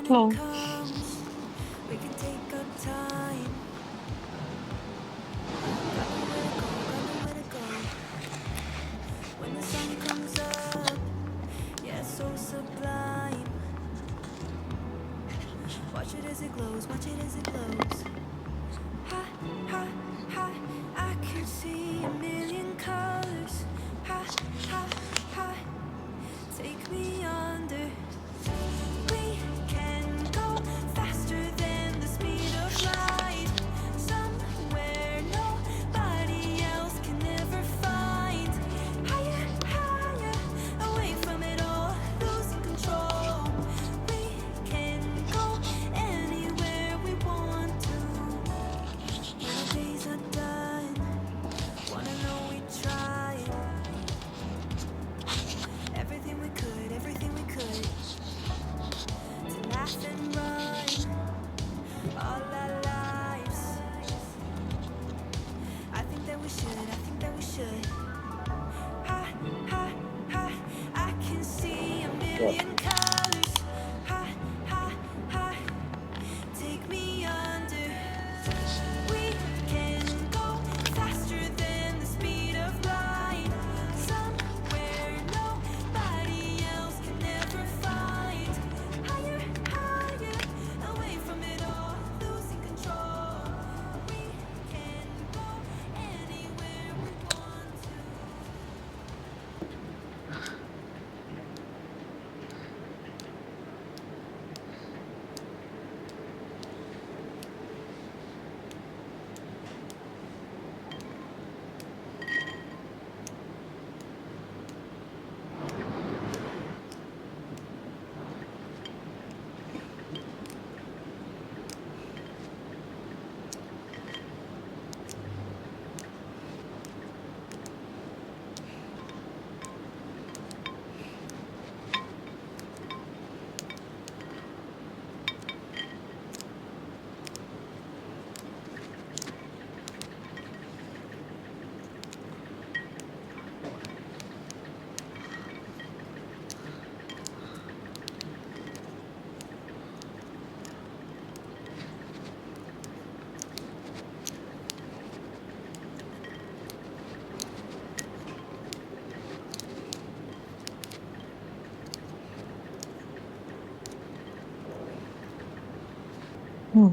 Oh. Hmm.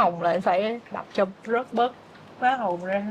hồng lại phải đập cho rớt bớt lá hồng ra.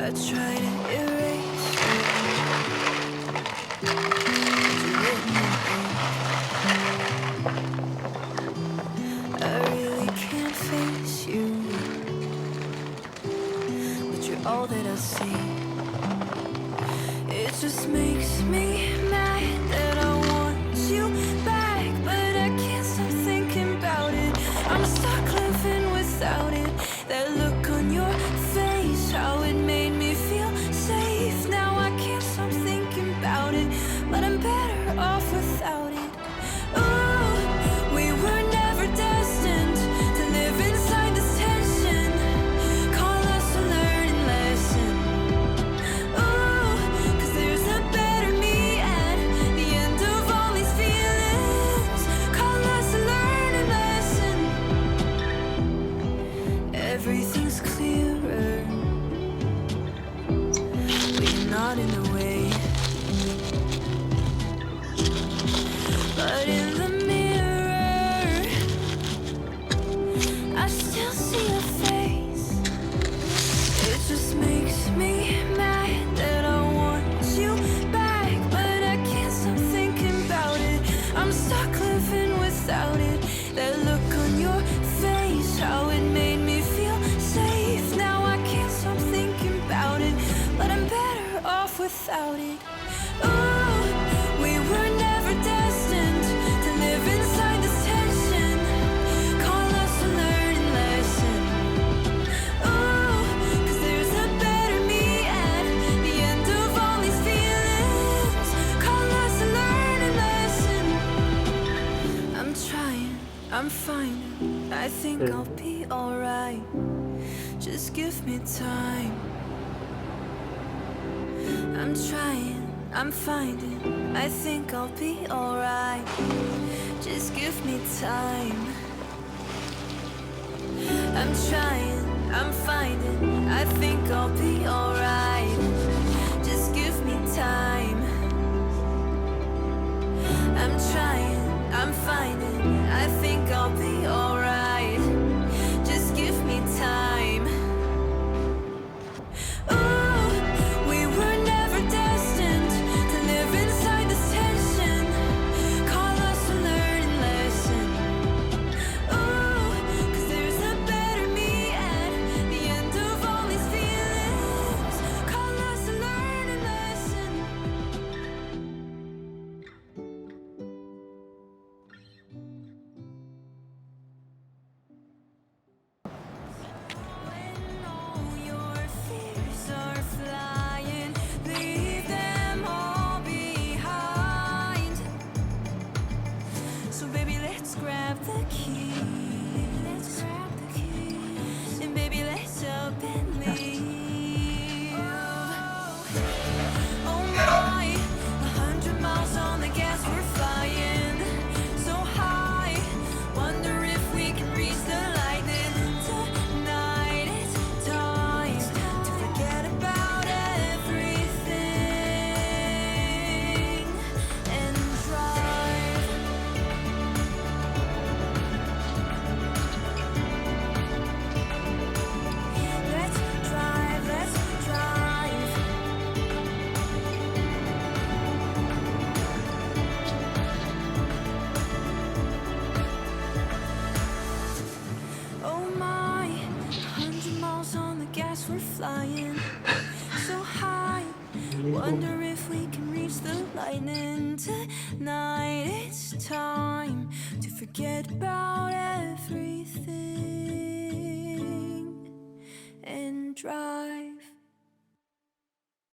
I try to erase I really can't face you, but you're all that I see. It just makes me mad that I want you back, but I can't stop thinking about it. I'm stuck living without it. That look on your face, how it made me feel safe. Now I can't stop thinking about it, but I'm better off without it. Ooh, we were never destined to live inside this tension. Call us a learning lesson. Ooh, 'cause there's a better me at the end of all these feelings. Call us a learning lesson. Everything's clearer when you're not in the way. But in the mirror, I still see your face. It just makes me mad that I want you back, but I can't stop thinking about it. I'm stuck living without it. That look on your face, how it made me feel safe. Now I can't stop thinking about it, but I'm better off without it. Ooh, we were never destined to live inside this tension. Call us a learning lesson. Ooh, 'cause there's a better me at the end of all these feelings. Call us a learning lesson. I'm trying, I'm finding, I think I'll be alright. Just give me time. I'm trying, I'm finding, I think I'll be alright. Just give me time. I'm trying, I'm finding, I think I'll be alright. Just give me time. I'm trying, I'm finding, I think I'll be alright. Just give me time. Ooh, we were never destined to live inside this tension. Call us a learning lesson. Ooh, 'cause there's a better me at the end of all these feelings. Call us a learning lesson. When all your fears are flying, leave them all behind. So baby, let's grab the key. And baby, let's up and leave. Oh my, 100 miles on the gas, we're flying so high. Wonder if we can reach the lightning tonight. It's time to forget about everything and drive. Let's drive, let's drive. Oh my, 100 miles on the gas, we're flying so high. Wonder if we can reach the lightning tonight. It's time to forget about everything and drive.